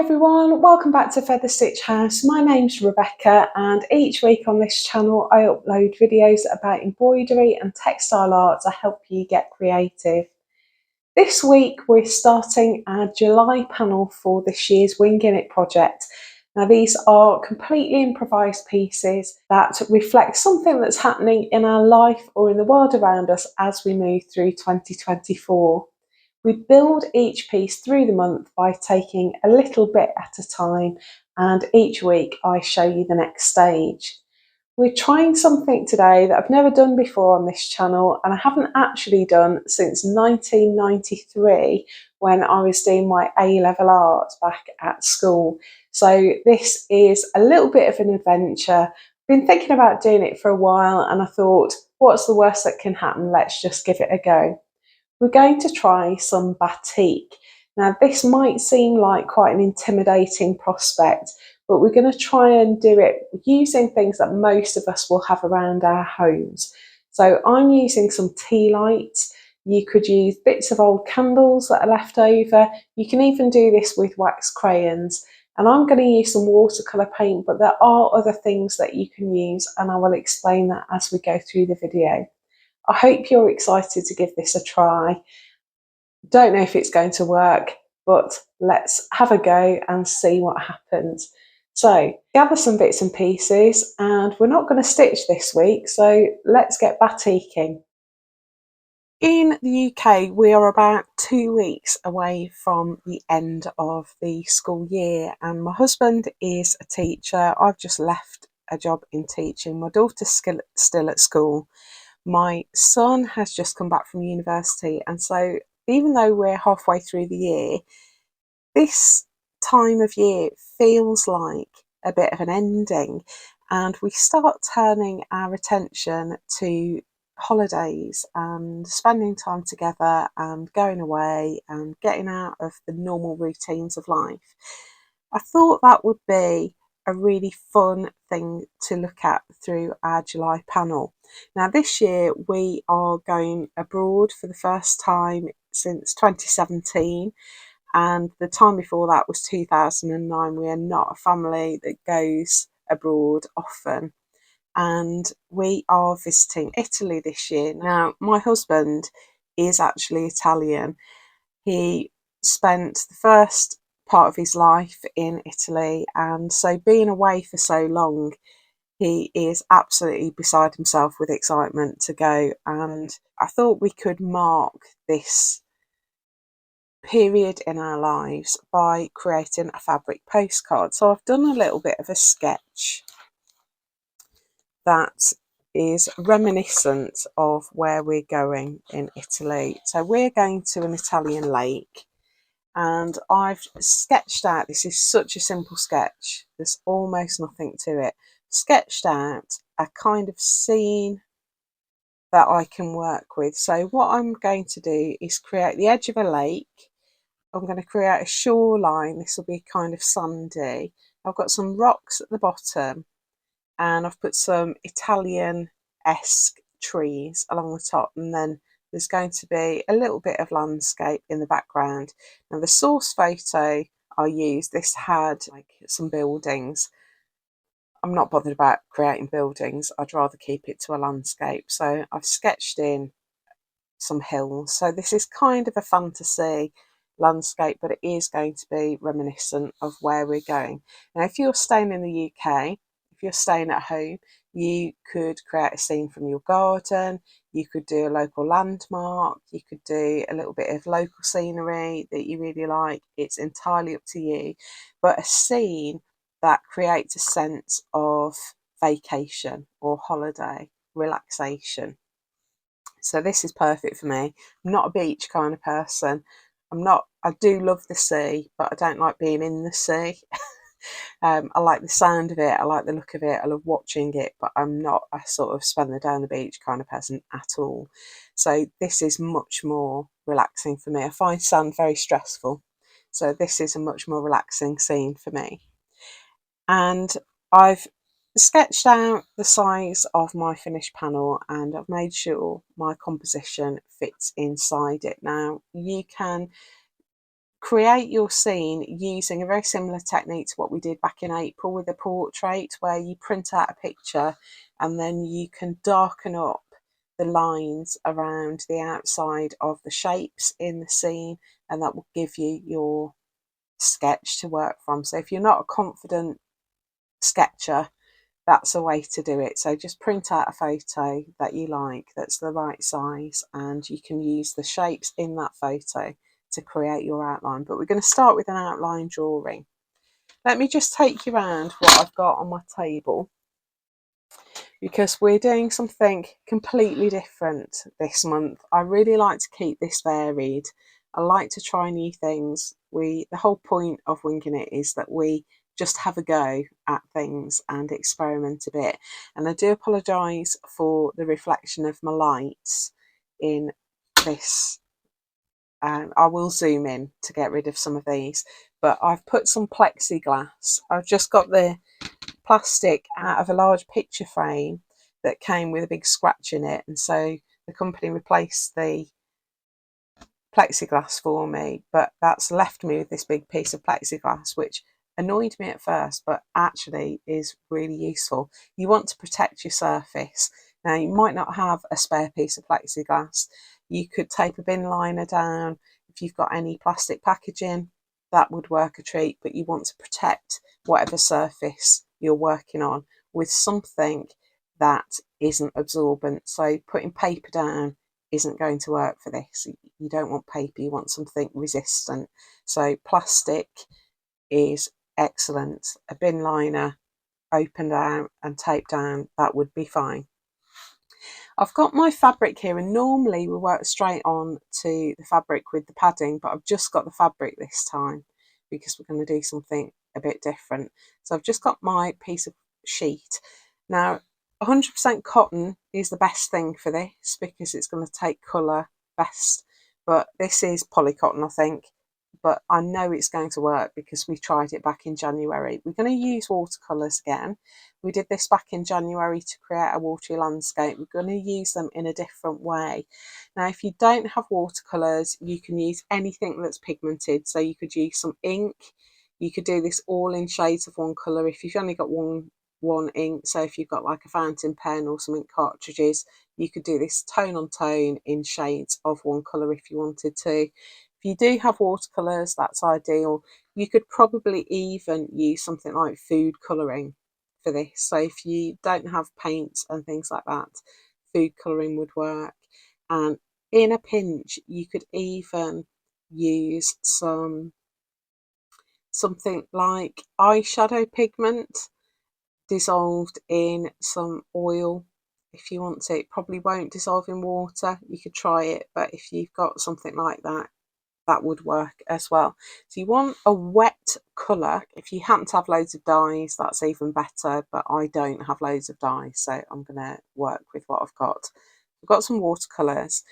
everyone, welcome back to Feather Stitch House. My name's Rebecca and each week on this channel I upload videos about embroidery and textile art to help you get creative. This week we're starting our July panel for this year's Winging It project. Now these are completely improvised pieces that reflect something that's happening in our life or in the world around us as we move through 2024. We build each piece through the month by taking a little bit at a time, and each week I show you the next stage. We're trying something today that I've never done before on this channel, and I haven't actually done since 1993 when I was doing my A-level art back at school. So this is a little bit of an adventure. I've been thinking about doing it for a while and I thought, what's the worst that can happen? Let's just give it a go. We're going to try some batik. Now this might seem like quite an intimidating prospect, but we're going to try and do it using things that most of us will have around our homes. So I'm using some tea lights. You could use bits of old candles that are left over. You can even do this with wax crayons. And I'm going to use some watercolour paint, but there are other things that you can use, and I will explain that as we go through the video. I hope you're excited to give this a try. Don't know if it's going to work, but let's have a go and see what happens. So gather some bits and pieces, and we're not going to stitch this week, so let's get batiking. In the UK, we are about 2 weeks away from the end of the school year, and my husband is a teacher. I've just left a job in teaching. My daughter's still at school. My son has just come back from university, and so even though we're halfway through the year, this time of year feels like a bit of an ending, and we start turning our attention to holidays and spending time together and going away and getting out of the normal routines of life. I thought that would be a really fun thing to look at through our July panel. Now this year we are going abroad for the first time since 2017, and the time before that was 2009. We are not a family that goes abroad often, and we are visiting Italy this year. Now my husband is actually Italian. He spent the first part of his life in Italy, and so being away for so long, he is absolutely beside himself with excitement to go. And I thought we could mark this period in our lives by creating a fabric postcard. So I've done a little bit of a sketch that is reminiscent of where we're going in Italy. So we're going to an Italian lake, and I've sketched out, this is such a simple sketch, there's almost nothing to it, sketched out a kind of scene that I can work with. So what I'm going to do is create the edge of a lake. I'm going to create a shoreline. This will be kind of sandy. I've got some rocks at the bottom, and I've put some Italian-esque trees along the top, and then there's going to be a little bit of landscape in the background. Now the source photo I used, this had like some buildings. I'm not bothered about creating buildings, I'd rather keep it to a landscape. So I've sketched in some hills. So this is kind of a fantasy landscape, but it is going to be reminiscent of where we're going. Now if you're staying in the UK, if you're staying at home, you could create a scene from your garden, you could do a local landmark, you could do a little bit of local scenery that you really like. It's entirely up to you, but a scene that creates a sense of vacation or holiday, relaxation. So this is perfect for me. I'm not a beach kind of person. I do love the sea, but I don't like being in the sea. I like the sound of it, I like the look of it, I love watching it, but I'm not a sort of spend the day on the beach kind of person at all. So this is much more relaxing for me. I find sand very stressful, so this is a much more relaxing scene for me. And I've sketched out the size of my finished panel, and I've made sure my composition fits inside it. Now you can create your scene using a very similar technique to what we did back in April with the portrait, where you print out a picture and then you can darken up the lines around the outside of the shapes in the scene, and that will give you your sketch to work from. So if you're not a confident sketcher, that's a way to do it. So just print out a photo that you like, that's the right size, and you can use the shapes in that photo to create your outline. But we're going to start with an outline drawing. Let me just take you around what I've got on my table, because we're doing something completely different this month. I really like to keep this varied. I like to try new things. The whole point of Winging It is that we just have a go at things and experiment a bit. And I do apologise for the reflection of my lights in this. I will zoom in to get rid of some of these, but I've put some plexiglass. I've just got the plastic out of a large picture frame that came with a big scratch in it, and so the company replaced the plexiglass for me, but that's left me with this big piece of plexiglass, which annoyed me at first but actually is really useful. You want to protect your surface. Now, you might not have a spare piece of plexiglass. You could tape a bin liner down. If you've got any plastic packaging, that would work a treat, but you want to protect whatever surface you're working on with something that isn't absorbent. So putting paper down isn't going to work for this. You don't want paper, you want something resistant. So plastic is excellent. A bin liner opened out and taped down, that would be fine. I've got my fabric here, and normally we work straight on to the fabric with the padding, but I've just got the fabric this time because we're going to do something a bit different. So I've just got my piece of sheet. Now, 100% cotton is the best thing for this because it's going to take colour best, but this is polycotton, I think, but I know it's going to work because we tried it back in January. We're going to use watercolours again. We did this back in January to create a watery landscape. We're going to use them in a different way. Now, if you don't have watercolours, you can use anything that's pigmented. So you could use some ink. You could do this all in shades of one colour if you've only got one ink. So if you've got like a fountain pen or some ink cartridges, you could do this tone on tone in shades of one colour if you wanted to. If you do have watercolours, that's ideal. You could probably even use something like food colouring for this. So if you don't have paints and things like that, food colouring would work. And in a pinch, you could even use something like eyeshadow pigment dissolved in some oil if you want to. It probably won't dissolve in water. You could try it, but if you've got something like that, that would work as well. So you want a wet colour. If you happen to have loads of dyes, that's even better, but I don't have loads of dyes, so I'm going to work with what I've got. I've got some watercolours.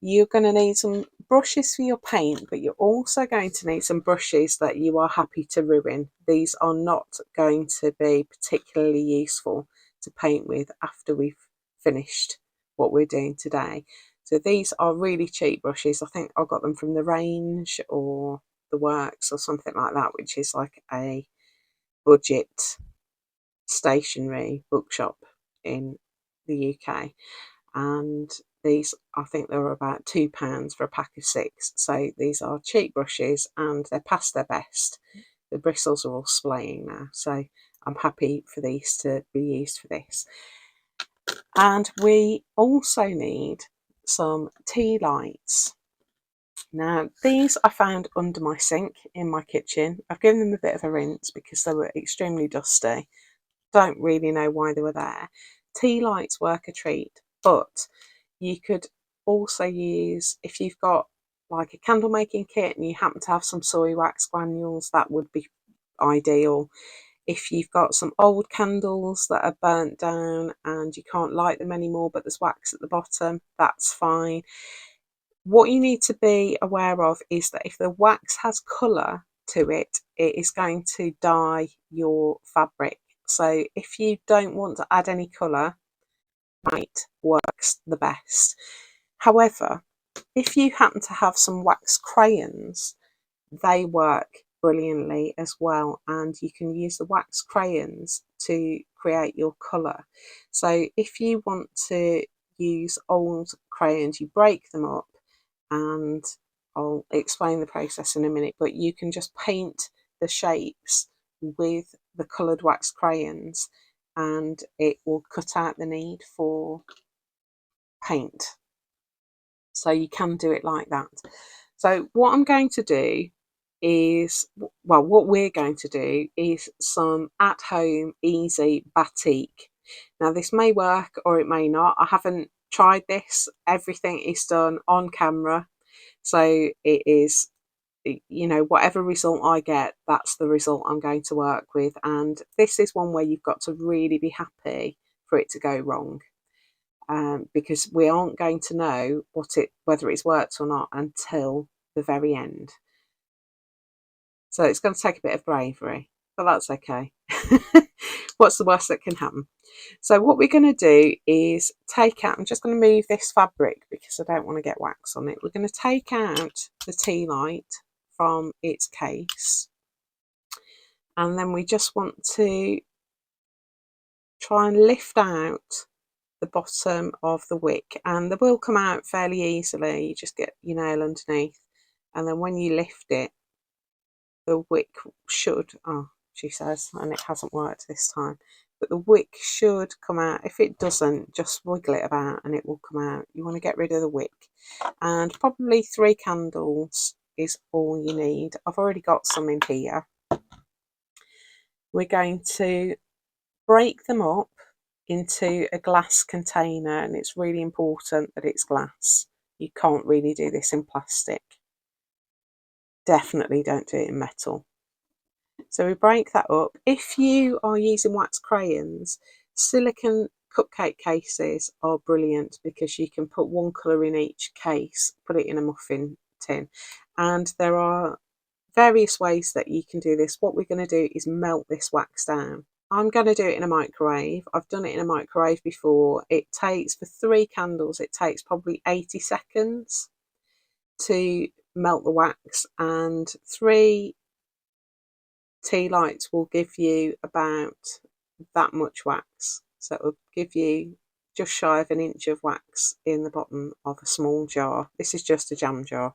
You're going to need some brushes for your paint, but you're also going to need some brushes that you are happy to ruin. These are not going to be particularly useful to paint with after we've finished what we're doing today. So these are really cheap brushes. I think I got them from the Range or the Works or something like that, which is like a budget stationery bookshop in the UK. And these, I think they were about £2 for a pack of 6. So these are cheap brushes and they're past their best. The bristles are all splaying now, so I'm happy for these to be used for this. And we also need some tea lights. Now, these I found under my sink in my kitchen. I've given them a bit of a rinse because they were extremely dusty. Don't really know why they were there. Tea lights work a treat, but you could also use, if you've got like a candle making kit and you happen to have some soy wax granules, that would be ideal. If you've got some old candles that are burnt down and you can't light them anymore, but there's wax at the bottom, that's fine. What you need to be aware of is that if the wax has colour to it, it is going to dye your fabric. So if you don't want to add any colour, white works the best. However, if you happen to have some wax crayons, they work brilliantly as well, and you can use the wax crayons to create your colour. So if you want to use old crayons, you break them up, and I'll explain the process in a minute, but you can just paint the shapes with the coloured wax crayons, and it will cut out the need for paint. So you can do it like that. So what I'm going to do is, well, what we're going to do is some at-home easy batik. Now this may work or it may not. I haven't tried this. Everything is done on camera. So it is, you know, whatever result I get, that's the result I'm going to work with. And this is one where you've got to really be happy for it to go wrong. Because we aren't going to know whether it's worked or not until the very end. So it's going to take a bit of bravery, but that's okay. What's the worst that can happen? So what we're going to do is take out, I'm just going to move this fabric because I don't want to get wax on it. We're going to take out the tea light from its case, and then we just want to try and lift out the bottom of the wick, and they will come out fairly easily. You just get your nail underneath, and then when you lift it, the wick should, oh, she says, and it hasn't worked this time, but the wick should come out. If it doesn't, just wiggle it about and it will come out. You want to get rid of the wick, and probably 3 candles is all you need. I've already got some in here. We're going to break them up into a glass container, and it's really important that it's glass. You can't really do this in plastic. Definitely don't do it in metal. So we break that up. If you are using wax crayons, silicone cupcake cases are brilliant because you can put one colour in each case, put it in a muffin tin, and there are various ways that you can do this. What we're going to do is melt this wax down. I'm going to do it in a microwave. I've done it in a microwave before. It takes, for 3 candles, it takes probably 80 seconds to melt the wax, and 3 tea lights will give you about that much wax. So it will give you just shy of an inch of wax in the bottom of a small jar. This is just a jam jar.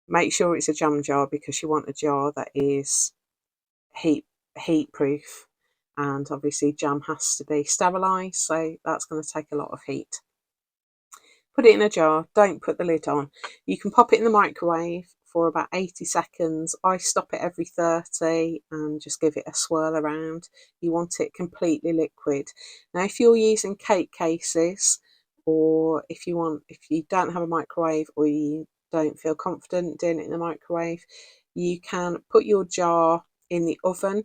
Make sure it's a jam jar because you want a jar that is heat proof, and obviously jam has to be sterilised, so that's going to take a lot of heat. Put it in a jar, don't put the lid on. You can pop it in the microwave for about 80 seconds. I stop it every 30 and just give it a swirl around. You want it completely liquid. Now if you're using cake cases, or if you don't have a microwave, or you don't feel confident doing it in the microwave, you can put your jar in the oven,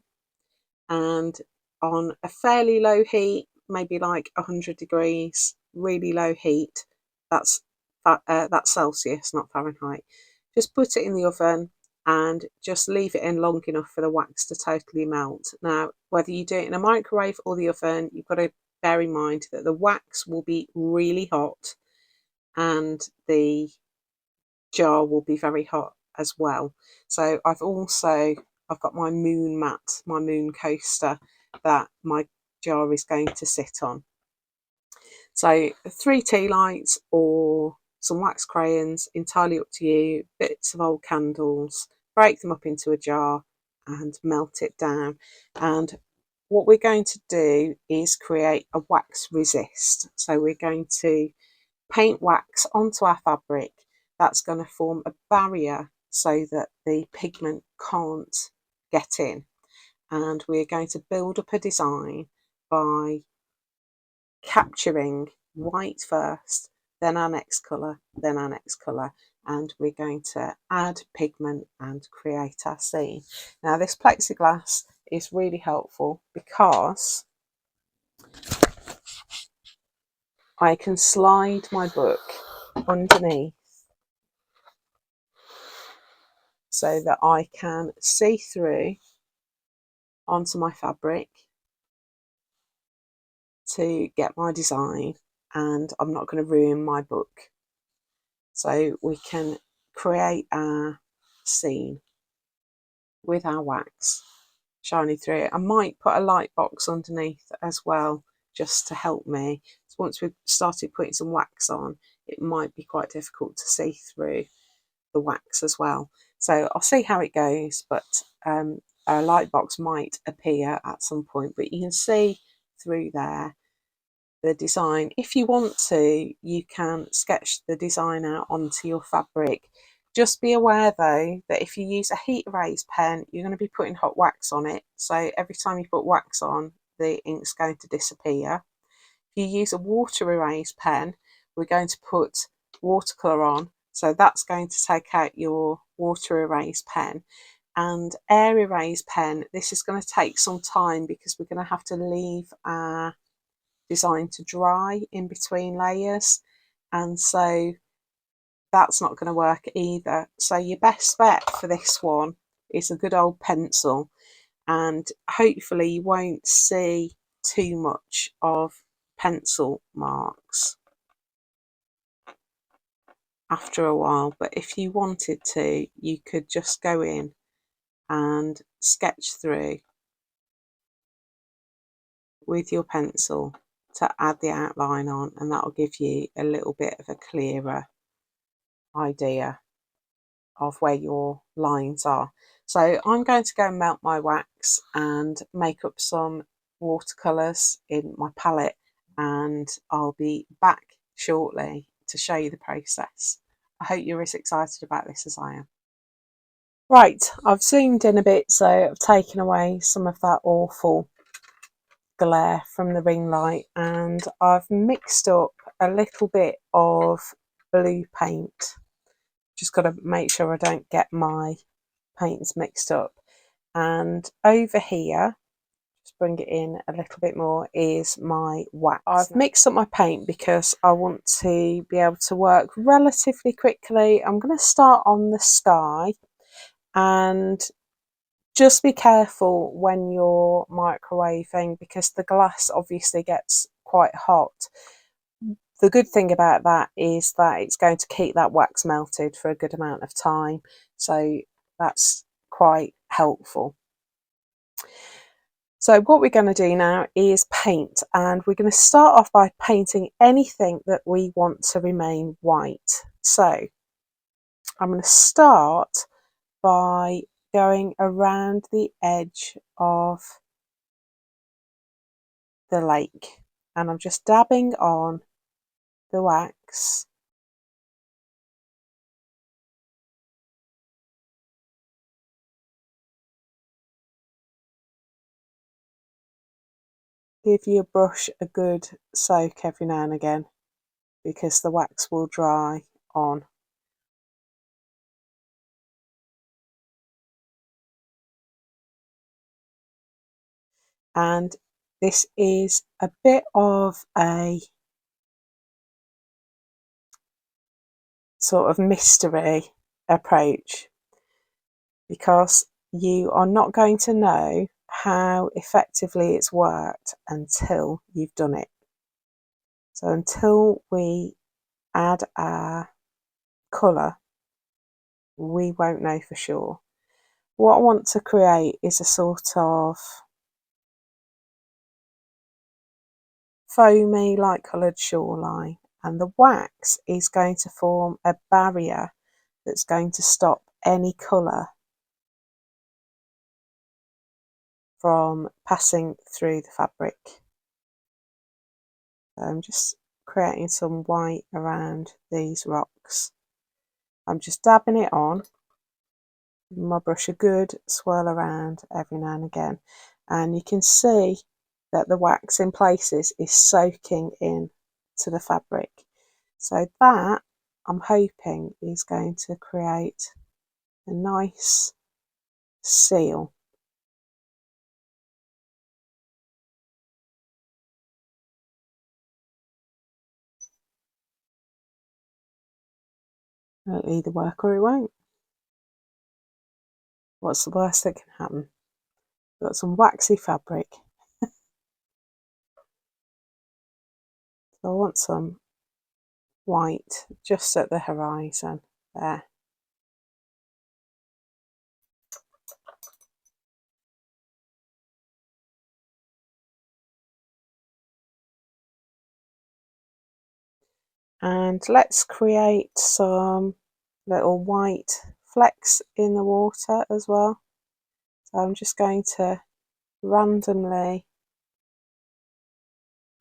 and on a fairly low heat, maybe like 100 degrees, really low heat. That's Celsius, not Fahrenheit. Just put it in the oven and just leave it in long enough for the wax to totally melt. Now, whether you do it in a microwave or the oven, you've got to bear in mind that the wax will be really hot and the jar will be very hot as well. So I've got my moon mat, my moon coaster that my jar is going to sit on. So 3 tea lights or some wax crayons, entirely up to you, bits of old candles, break them up into a jar and melt it down. And what we're going to do is create a wax resist. So we're going to paint wax onto our fabric. That's going to form a barrier so that the pigment can't get in. And we're going to build up a design by capturing white first, then our next colour, then our next colour, and we're going to add pigment and create our scene. Now this plexiglass is really helpful because I can slide my book underneath so that I can see through onto my fabric to get my design, and I'm not going to ruin my book. So we can create our seen with our wax shining through it. I might put a light box underneath as well, just to help me. So once we've started putting some wax on, it might be quite difficult to see through the wax as well. So I'll see how it goes, but a light box might appear at some point, but you can see through there the design. If you want to, you can sketch the design out onto your fabric. Just be aware though that if you use a heat erase pen, you're going to be putting hot wax on it, so every time you put wax on, the ink's going to disappear. If you use a water erase pen, we're going to put watercolour on, so that's going to take out your water erase pen. And air erase pen, this is going to take some time because we're going to have to leave our design to dry in between layers, and so that's not going to work either. So your best bet for this one is a good old pencil, and hopefully you won't see too much of pencil marks after a while, but if you wanted to, you could just go in and sketch through with your pencil to add the outline on, and that will give you a little bit of a clearer idea of where your lines are. So I'm going to go and melt my wax and make up some watercolours in my palette, and I'll be back shortly to show you the process. I hope you're as excited about this as I am. Right, I've zoomed in a bit, so I've taken away some of that awful glare from the ring light, and I've mixed up a little bit of blue paint. Just got to make sure I don't get my paints mixed up. And over here, just bring it in a little bit more, is my wax. I've mixed up my paint because I want to be able to work relatively quickly. I'm going to start on the sky, and just be careful when you're microwaving because the glass obviously gets quite hot. The good thing about that is that it's going to keep that wax melted for a good amount of time, so that's quite helpful. So what we're going to do now is paint, and we're going to start off by painting anything that we want to remain white. So I'm going to start by going around the edge of the lake, and I'm just dabbing on the wax give your brush a good soak every now and again because the wax will dry on. And this is a bit of a sort of mystery approach because you are not going to know how effectively it's worked until you've done it. So until we add our colour, we won't know for sure. What I want to create is a sort of foamy light coloured shoreline, and the wax is going to form a barrier that's going to stop any colour from passing through the fabric. So I'm just creating some white around these rocks. I'm just dabbing it on with my brush, a good swirl around every now and again, and you can see that the wax in places is soaking in to the fabric. So that, I'm hoping, is going to create a nice seal. It'll either work or it won't. What's the worst that can happen? We've got some waxy fabric. So I want some white just at the horizon there. And let's create some little white flecks in the water as well. So I'm just going to randomly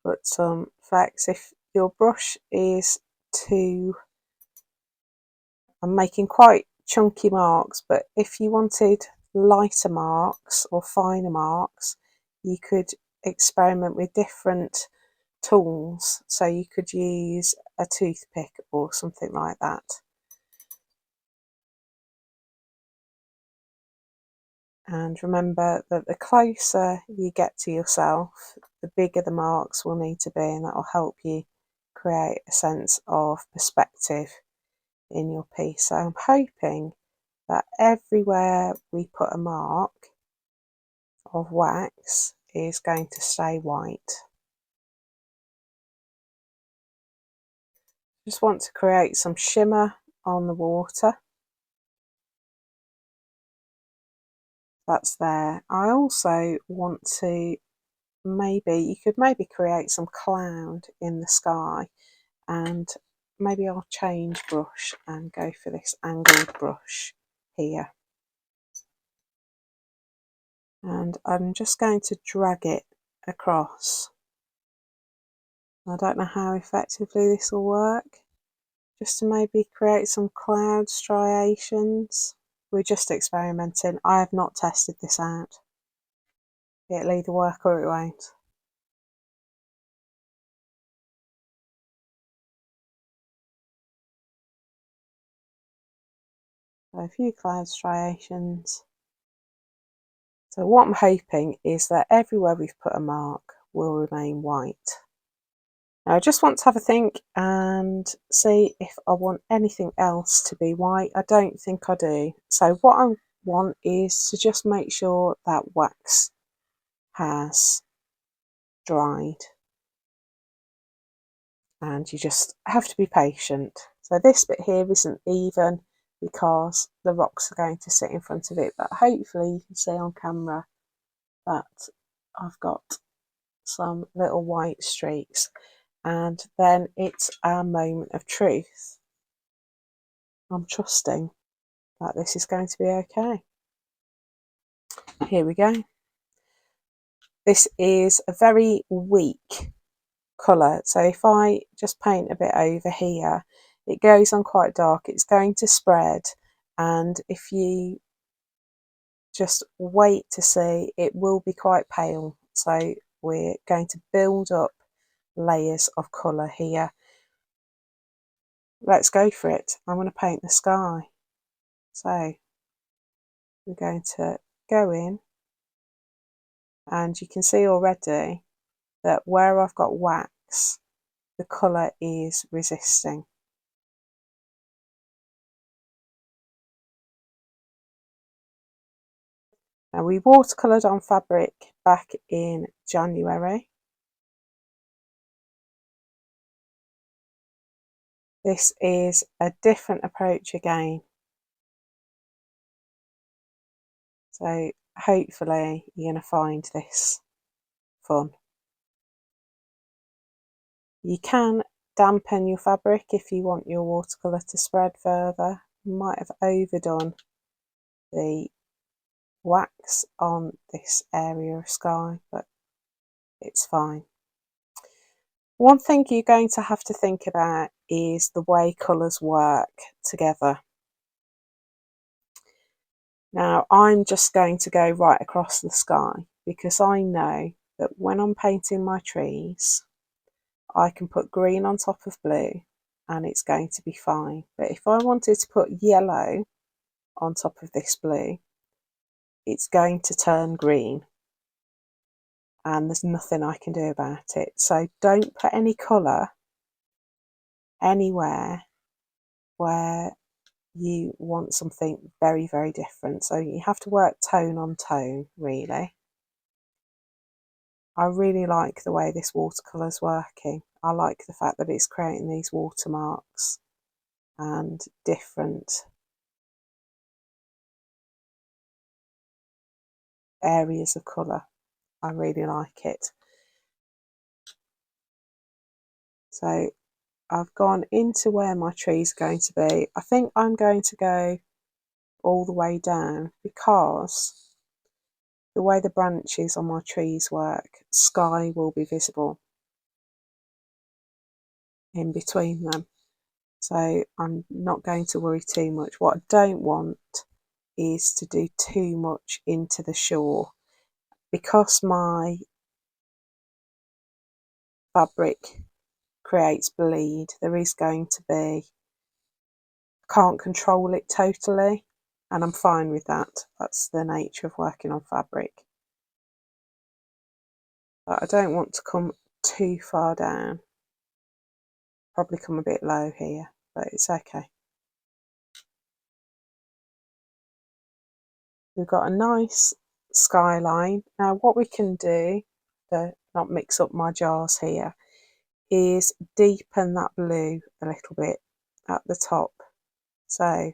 put some flecks. If your brush is too, I'm making quite chunky marks, but if you wanted lighter marks or finer marks, you could experiment with different tools. So you could use a toothpick or something like that. And remember that the closer you get to yourself, the bigger the marks will need to be, and that will help you create a sense of perspective in your piece. So I'm hoping that everywhere we put a mark of wax is going to stay white. Just want to create some shimmer on the water. That's there. I also want to you could maybe create some cloud in the sky, and maybe I'll change brush and go for this angled brush here. And I'm just going to drag it across. I don't know how effectively this will work, just to maybe create some cloud striations. We're just experimenting. I have not tested this out. It'll either work or it won't. So a few cloud striations. So what I'm hoping is that everywhere we've put a mark will remain white. Now I just want to have a think and see if I want anything else to be white. I don't think I do. So what I want is to just make sure that wax has dried. And you just have to be patient. So this bit here isn't even because the rocks are going to sit in front of it, but hopefully you can see on camera that I've got some little white streaks, and then it's our moment of truth. I'm trusting that this is going to be okay. Here we go. This is a very weak colour, so if I just paint a bit over here, it goes on quite dark, it's going to spread, and if you just wait to see, it will be quite pale. So we're going to build up layers of colour here. Let's go for it. I'm going to paint the sky. So we're going to go in, and you can see already that where I've got wax, the colour is resisting. Now we watercoloured on fabric back in January. This is a different approach again. So hopefully you're going to find this fun. You can dampen your fabric if you want your watercolour to spread further. You might have overdone the wax on this area of sky, but it's fine. One thing you're going to have to think about is the way colours work together. Now I'm just going to go right across the sky because I know that when I'm painting my trees, I can put green on top of blue and it's going to be fine. But if I wanted to put yellow on top of this blue, it's going to turn green and there's nothing I can do about it. So don't put any colour anywhere where you want something very, very different. So you have to work tone on tone, really. I really like the way this watercolour is working. I like the fact that it's creating these watermarks and different areas of colour. I really like it. So I've gone into where my tree's going to be. I think I'm going to go all the way down because the way the branches on my trees work, sky will be visible in between them. So I'm not going to worry too much. What I don't want is to do too much into the shore. Because my fabric creates bleed, there is going to be, can't control it totally, and I'm fine with that. That's the nature of working on fabric. But I don't want to come too far down. Probably come a bit low here, but it's okay. We've got a nice skyline. Now what we can do to not mix up my jars here is deepen that blue a little bit at the top. So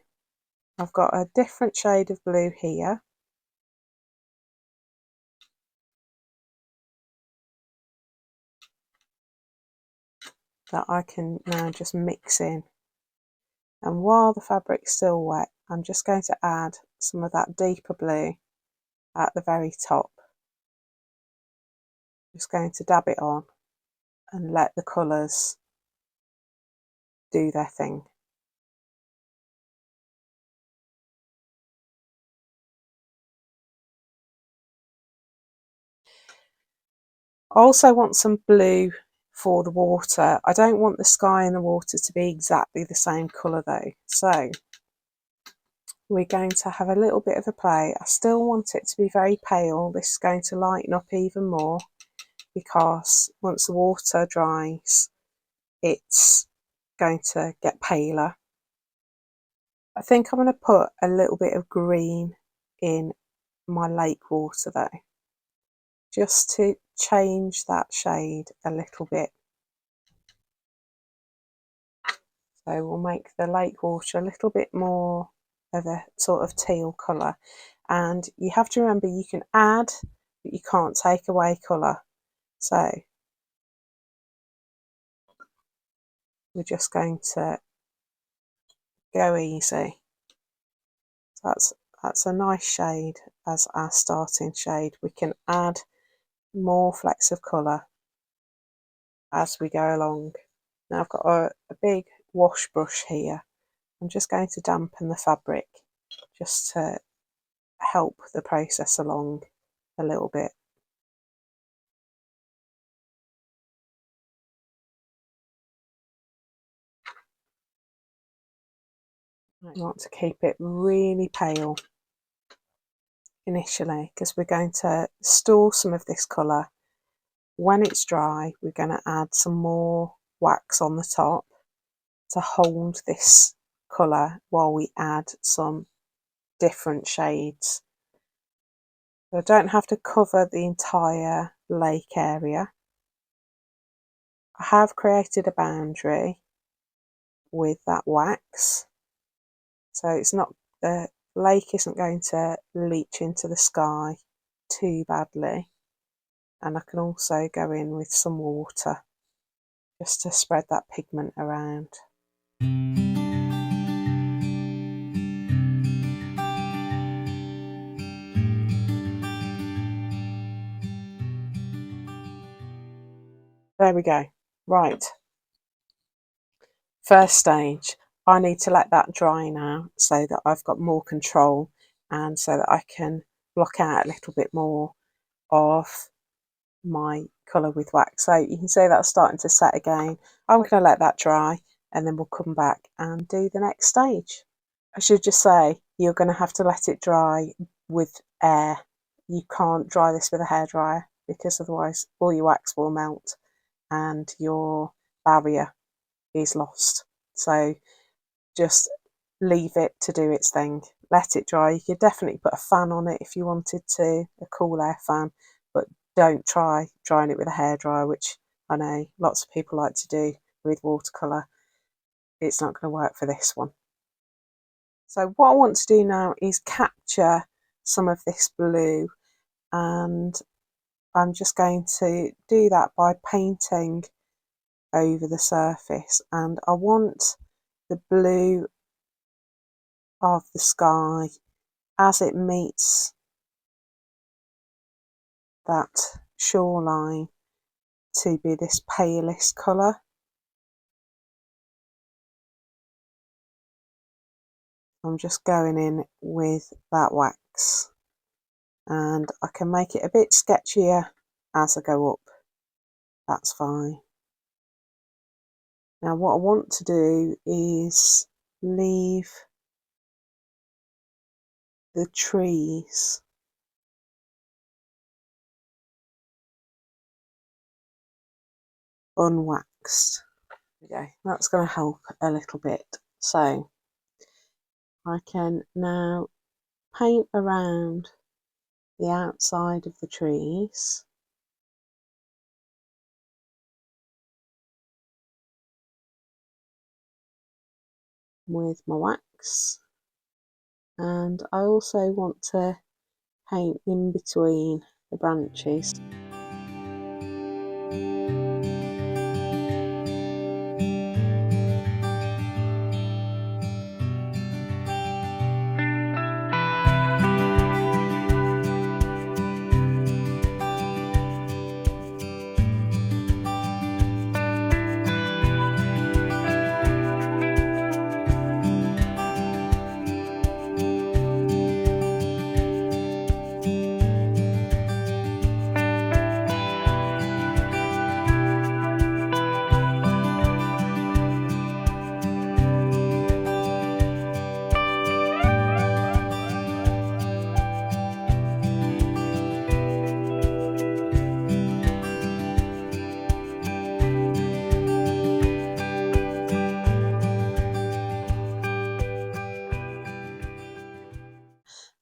I've got a different shade of blue here. That I can now just mix in. And while the fabric's still wet, I'm just going to add some of that deeper blue at the very top. Just going to dab it on and let the colours do their thing. I also want some blue for the water. I don't want the sky and the water to be exactly the same colour though. So we're going to have a little bit of a play. I still want it to be very pale. This is going to lighten up even more because once the water dries, it's going to get paler. I think I'm going to put a little bit of green in my lake water though, just to change that shade a little bit. So we'll make the lake water a little bit more of a sort of teal colour. And you have to remember you can add, but you can't take away colour. So we're just going to go easy. So that's a nice shade as our starting shade. We can add more flecks of colour as we go along. Now I've got a big wash brush here. I'm just going to dampen the fabric just to help the process along a little bit. You want to keep it really pale initially because we're going to store some of this colour. When it's dry, we're going to add some more wax on the top to hold this colour while we add some different shades. So I don't have to cover the entire lake area. I have created a boundary with that wax, so it's not, the lake isn't going to leach into the sky too badly. And I can also go in with some water just to spread that pigment around. There we go. Right, first stage. I need to let that dry now so that I've got more control and so that I can block out a little bit more of my colour with wax. So you can see that's starting to set again. I'm going to let that dry and then we'll come back and do the next stage. I should just say you're going to have to let it dry with air. You can't dry this with a hairdryer because otherwise all your wax will melt and your barrier is lost. So just leave it to do its thing. Let it dry. You could definitely put a fan on it if you wanted to, a cool air fan, but don't try drying it with a hairdryer, which I know lots of people like to do with watercolour. It's not going to work for this one. So what I want to do now is capture some of this blue, and I'm just going to do that by painting over the surface, and I want the blue of the sky as it meets that shoreline to be this palest colour. I'm just going in with that wax, and I can make it a bit sketchier as I go up, that's fine. Now what I want to do is leave the trees unwaxed. There we go. That's going to help a little bit. So I can now paint around the outside of the trees with my wax, and I also want to paint in between the branches.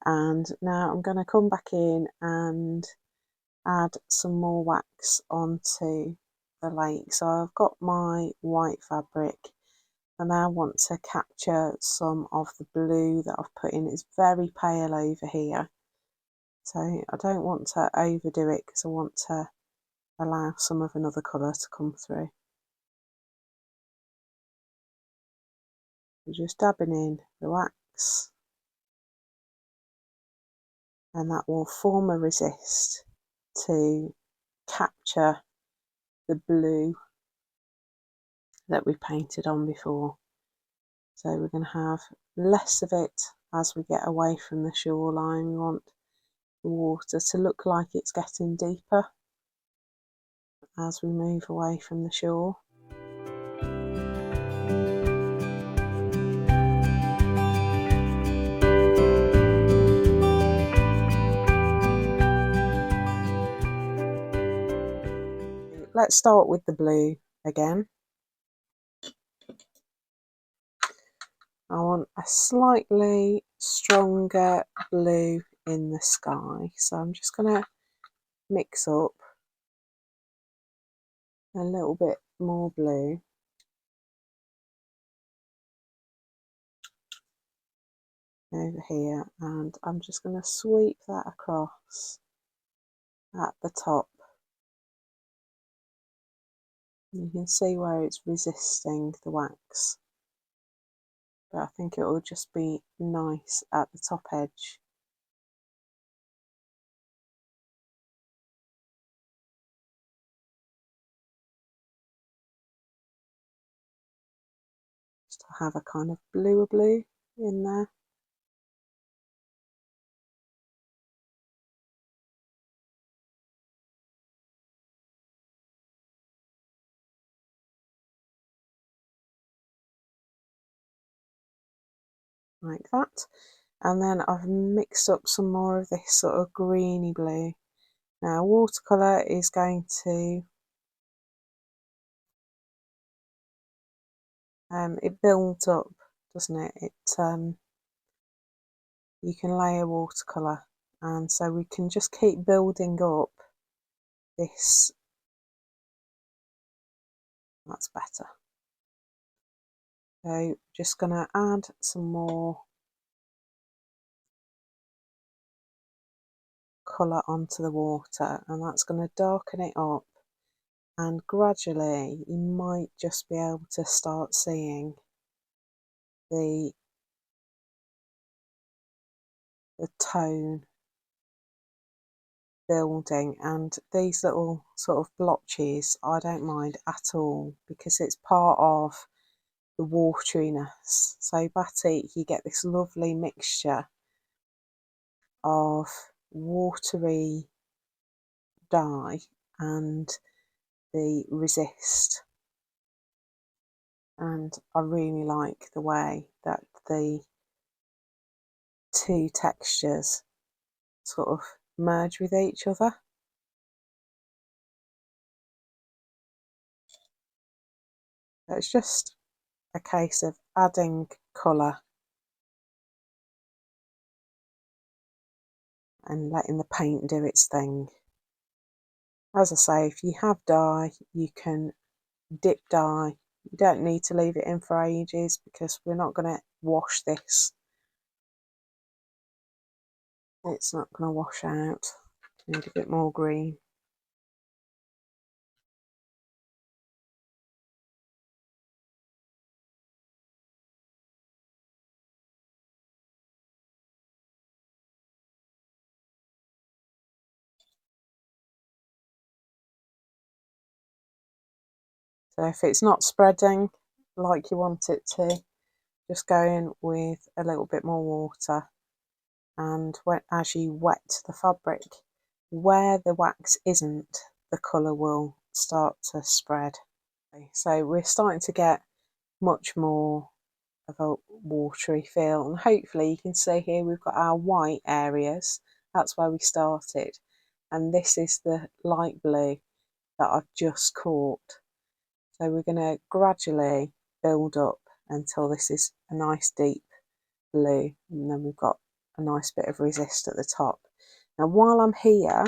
And now I'm going to come back in and add some more wax onto the lake. So I've got my white fabric. I now want to capture some of the blue that I've put in. It's very pale over here, so I don't want to overdo it because I want to allow some of another colour to come through. Just dabbing in the wax, and that will form a resist to capture the blue that we painted on before. So we're going to have less of it as we get away from the shoreline. We want the water to look like it's getting deeper as we move away from the shore. Let's start with the blue again. I want a slightly stronger blue in the sky, so I'm just going to mix up a little bit more blue. Over here, and I'm just going to sweep that across at the top. You can see where it's resisting the wax, but I think it will just be nice at the top edge. Just to have a kind of bluer blue in there. Like that. And then I've mixed up some more of this sort of greeny blue. Now watercolour is going to it builds up, doesn't it? You can layer watercolour, and so we can just keep building up this. That's better. So just going to add some more colour onto the water, and that's going to darken it up and gradually you might just be able to start seeing the tone building, and these little sort of blotches I don't mind at all because it's part of the wateriness. So batik, you get this lovely mixture of watery dye and the resist, and I really like the way that the two textures sort of merge with each other. It's just a case of adding colour and letting the paint do its thing. As I say, if you have dye, you can dip dye. You don't need to leave it in for ages because we're not going to wash this. It's not going to wash out. Need a bit more green. So if it's not spreading like you want it to, just go in with a little bit more water, and as you wet the fabric, where the wax isn't, the colour will start to spread. So we're starting to get much more of a watery feel, and hopefully you can see here we've got our white areas. That's where we started, and this is the light blue that I've just caught. So we're going to gradually build up until this is a nice deep blue, and then we've got a nice bit of resist at the top. Now while I'm here,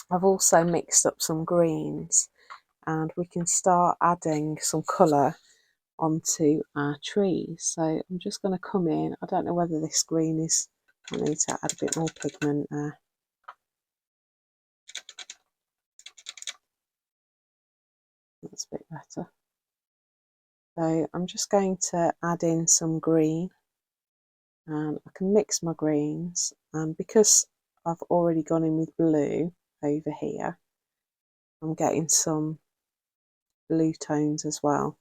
I've also mixed up some greens, and we can start adding some colour onto our trees. So I'm just going to come in. I don't know whether this green is, I need to add a bit more pigment there. That's a bit better. So I'm just going to add in some green, and I can mix my greens, and because I've already gone in with blue over here, I'm getting some blue tones as well.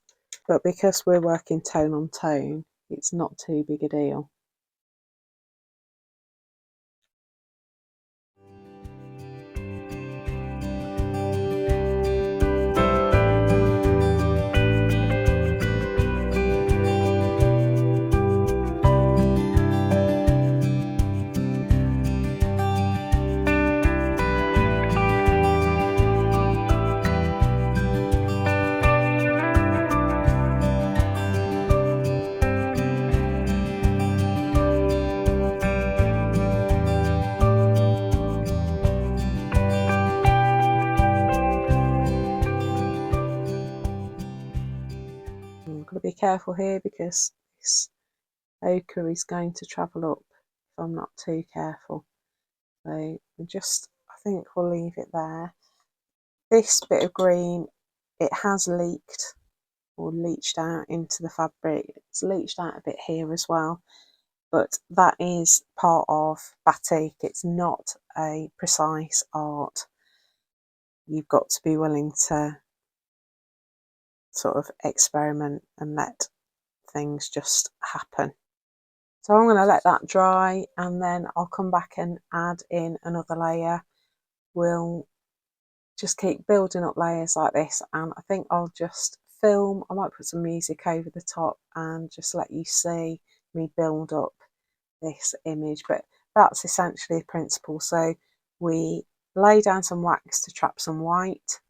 But because we're working tone on tone, it's not too big a deal. I'm going to be careful here because this ochre is going to travel up if I'm not too careful. So I think we'll leave it there. This bit of green, it has leaked or leached out into the fabric. It's leached out a bit here as well, but that is part of batik. It's not a precise art. You've got to be willing to sort of experiment and let things just happen. So I'm going to let that dry, and then I'll come back and add in another layer. We'll just keep building up layers like this, and I think I'll just film. I might put some music over the top and just let you see me build up this image, but that's essentially the principle. So we lay down some wax to trap some white,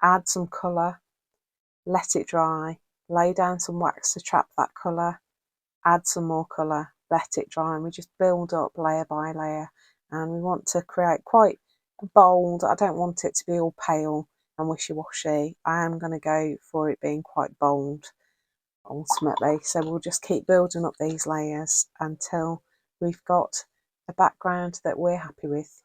add some colour, let it dry, lay down some wax to trap that colour, add some more colour, let it dry, and we just build up layer by layer. And we want to create quite bold. I don't want it to be all pale and wishy-washy. I am going to go for it being quite bold ultimately. So we'll just keep building up these layers until we've got a background that we're happy with.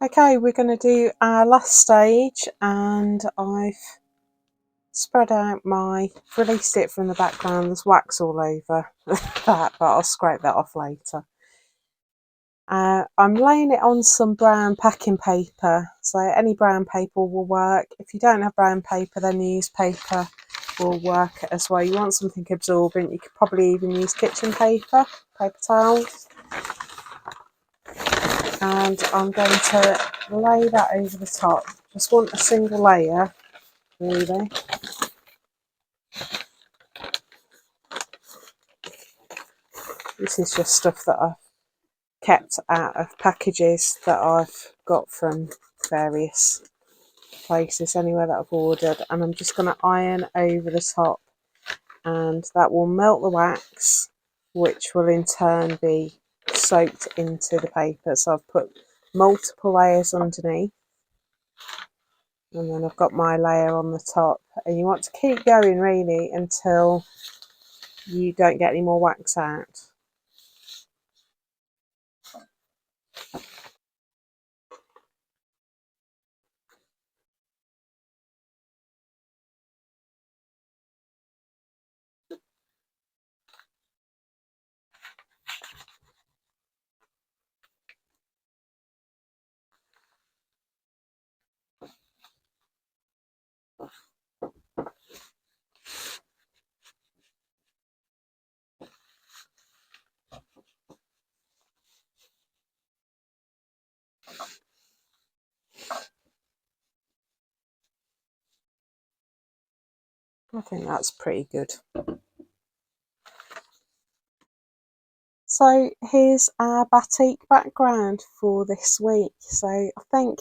Okay, we're going to do our last stage, and I've spread out released it from the background. There's wax all over that, but I'll scrape that off later. I'm laying it on some brown packing paper, so any brown paper will work. If you don't have brown paper, then newspaper will work as well. You want something absorbent, you could probably even use kitchen paper towels. And I'm going to lay that over the top. Just want a single layer, really. This is just stuff that I've kept out of packages that I've got from various places, anywhere that I've ordered, and I'm just going to iron over the top, and that will melt the wax, which will in turn be soaked into the paper. So I've put multiple layers underneath, and then I've got my layer on the top, and you want to keep going really until you don't get any more wax out. I think that's pretty good. So here's our batik background for this week. So I think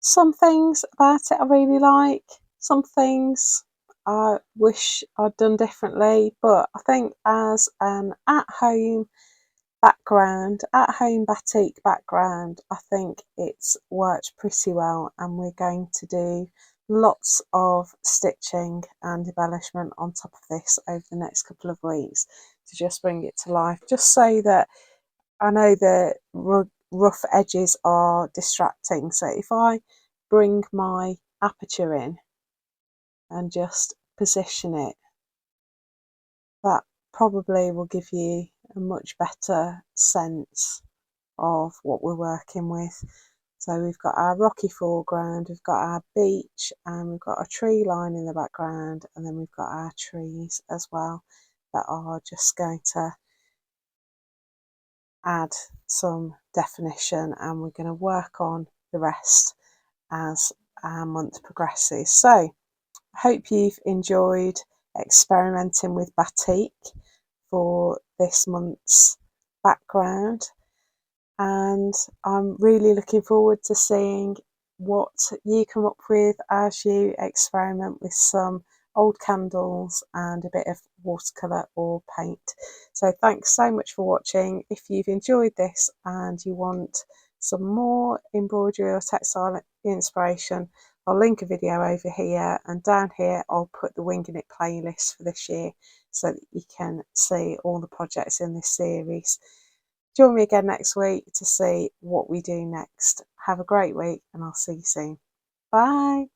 some things about it I really like, some things I wish I'd done differently, but I think as an at-home batik background, I think it's worked pretty well, and we're going to do lots of stitching and embellishment on top of this over the next couple of weeks to just bring it to life, just so that I know the rough edges are distracting. So if I bring my aperture in and just position it, that probably will give you a much better sense of what we're working with. So we've got our rocky foreground, we've got our beach, and we've got a tree line in the background, and then we've got our trees as well that are just going to add some definition, and we're going to work on the rest as our month progresses. So I hope you've enjoyed experimenting with batik for this month's background, and I'm really looking forward to seeing what you come up with as you experiment with some old candles and a bit of watercolour or paint. So thanks so much for watching. If you've enjoyed this and you want some more embroidery or textile inspiration, I'll link a video over here, and down here I'll put the Winging It playlist for this year so that you can see all the projects in this series. Join me again next week to see what we do next. Have a great week, and I'll see you soon. Bye.